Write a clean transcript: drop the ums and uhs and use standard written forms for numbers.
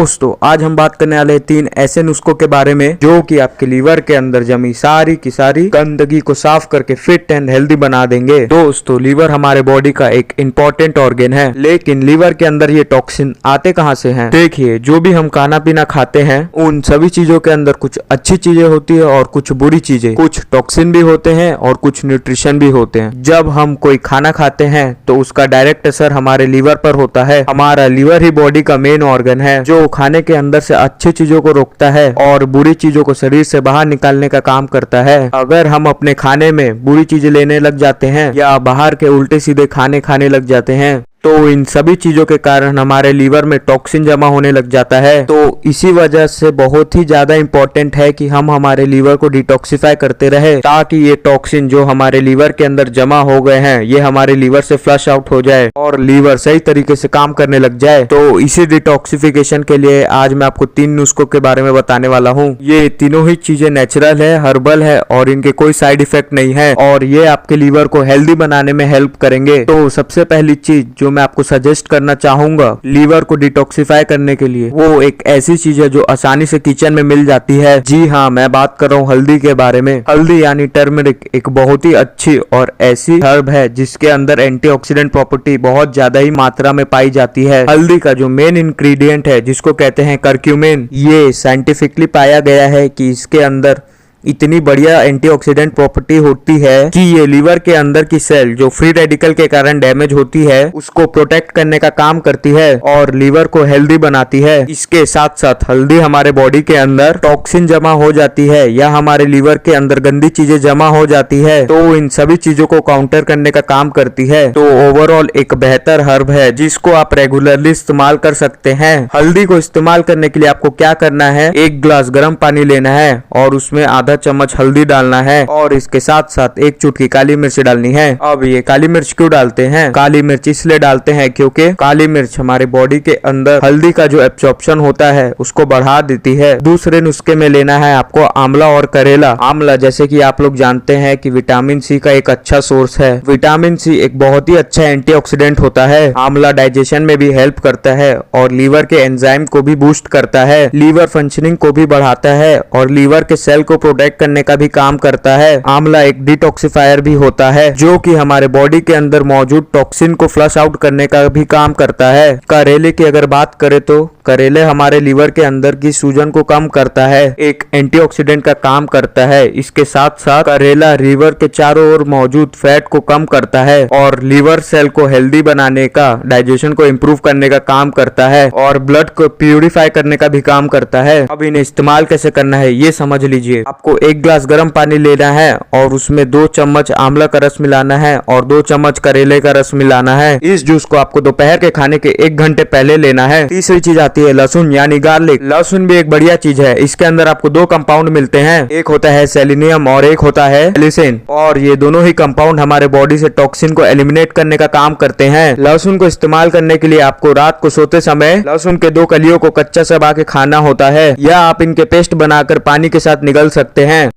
दोस्तों आज हम बात करने वाले 3 ऐसे नुस्खों के बारे में जो कि आपके लीवर के अंदर जमी सारी की सारी गंदगी को साफ करके फिट एंड हेल्दी बना देंगे। दोस्तों लीवर हमारे बॉडी का एक इम्पोर्टेंट ऑर्गन है, लेकिन लीवर के अंदर ये टॉक्सिन आते कहाँ से हैं? देखिए, जो भी हम खाना पीना खाते हैं उन सभी चीजों के अंदर कुछ अच्छी चीजें होती है और कुछ बुरी चीजें, कुछ टॉक्सिन भी होते हैं और कुछ न्यूट्रिशन भी होते हैं। जब हम कोई खाना खाते हैं तो उसका डायरेक्ट असर हमारे लीवर पर होता है। हमारा लीवर ही बॉडी का मेन ऑर्गन है जो खाने के अंदर से अच्छी चीजों को रोकता है और बुरी चीजों को शरीर से बाहर निकालने का काम करता है। अगर हम अपने खाने में बुरी चीजें लेने लग जाते हैं या बाहर के उल्टे सीधे खाने खाने लग जाते हैं तो इन सभी चीजों के कारण हमारे लीवर में टॉक्सिन जमा होने लग जाता है। तो इसी वजह से बहुत ही ज्यादा इम्पोर्टेंट है कि हम हमारे लीवर को डिटॉक्सिफाई करते रहे ताकि ये टॉक्सिन जो हमारे लीवर के अंदर जमा हो गए हैं ये हमारे लीवर से फ्लश आउट हो जाए और लीवर सही तरीके से काम करने लग जाए। तो इसी डिटॉक्सिफिकेशन के लिए आज मैं आपको 3 नुस्खों के बारे में बताने वाला हूँ। ये तीनों ही चीजें नेचुरल है, हर्बल है और इनके कोई साइड इफेक्ट नहीं है और ये आपके लीवर को हेल्दी बनाने में हेल्प करेंगे। तो सबसे पहली चीज जो मैं आपको सजेस्ट करना चाहूंगा लीवर को डिटॉक्सिफाई करने के लिए, वो एक ऐसी चीज है जो आसानी से किचन में मिल जाती है। जी हाँ, मैं बात कर रहा हूँ हल्दी के बारे में। हल्दी यानी टर्मरिक एक बहुत ही अच्छी और ऐसी हर्ब है जिसके अंदर एंटीऑक्सीडेंट प्रॉपर्टी बहुत ज्यादा ही मात्रा में पाई जाती है। हल्दी का जो मेन इंग्रेडिएंट है जिसको कहते हैं करक्यूमिन, ये साइंटिफिकली पाया गया है कि इसके अंदर इतनी बढ़िया एंटीऑक्सीडेंट प्रॉपर्टी होती है कि ये लीवर के अंदर की सेल जो फ्री रेडिकल के कारण डैमेज होती है उसको प्रोटेक्ट करने का काम करती है और लीवर को हेल्दी बनाती है। इसके साथ साथ हल्दी हमारे बॉडी के अंदर टॉक्सिन जमा हो जाती है या हमारे लीवर के अंदर गंदी चीजें जमा हो जाती है तो इन सभी चीजों को काउंटर करने का काम करती है। तो ओवरऑल एक बेहतर हर्ब है जिसको आप रेगुलरली इस्तेमाल कर सकते हैं। हल्दी को इस्तेमाल करने के लिए आपको क्या करना है, 1 गिलास गर्म पानी लेना है और उसमें आधा चम्मच हल्दी डालना है और इसके साथ साथ 1 चुटकी काली मिर्च डालनी है। अब ये काली मिर्च क्यों डालते हैं? काली मिर्च इसलिए डालते हैं क्योंकि काली मिर्च हमारे बॉडी के अंदर हल्दी का जो एब्जॉर्प्शन होता है उसको बढ़ा देती है। दूसरे नुस्खे में लेना है आपको आंवला और करेला। आंवला जैसे कि आप लोग जानते हैं कि विटामिन सी का एक अच्छा सोर्स है। विटामिन सी एक बहुत ही अच्छा एंटीऑक्सीडेंट होता है। आंवला डाइजेशन में भी हेल्प करता है और लीवर के एंजाइम को भी बूस्ट करता है, लीवर फंक्शनिंग को भी बढ़ाता है और लीवर के सेल को प्रोटेक्ट करने का भी काम करता है। आंवला एक डिटॉक्सिफायर भी होता है जो कि हमारे बॉडी के अंदर मौजूद टॉक्सिन को फ्लश आउट करने का भी काम करता है। करेले की अगर बात करें तो करेले हमारे लीवर के अंदर की सूजन को कम करता है, एक एंटीऑक्सीडेंट का काम करता है। इसके साथ साथ करेला लीवर के चारों ओर मौजूद फैट को कम करता है और लीवर सेल को हेल्दी बनाने का, डाइजेशन को इम्प्रूव करने का काम करता है और ब्लड को प्यूरिफाई करने का भी काम करता है। अब इन्हें इस्तेमाल कैसे करना है ये समझ लीजिए। आपको 1 गिलास गर्म पानी लेना है और उसमें 2 चम्मच आंवला का रस मिलाना है और 2 चम्मच करेले का रस मिलाना है। इस जूस को आपको दोपहर के खाने के 1 घंटे पहले लेना है। तीसरी चीज आती है लहसुन यानी गार्लिक। लहसुन भी एक बढ़िया चीज है। इसके अंदर आपको 2 कंपाउंड मिलते हैं, एक होता है सेलेनियम और एक होता है एलिसिन और ये दोनों ही कंपाउंड हमारे बॉडी से टॉक्सिन को एलिमिनेट करने का काम करते हैं। लहसुन को इस्तेमाल करने के लिए आपको रात को सोते समय लहसुन के 2 कलियों को कच्चा चबा के खाना होता है या आप इनके पेस्ट बनाकर पानी के साथ निगल सकते हैं।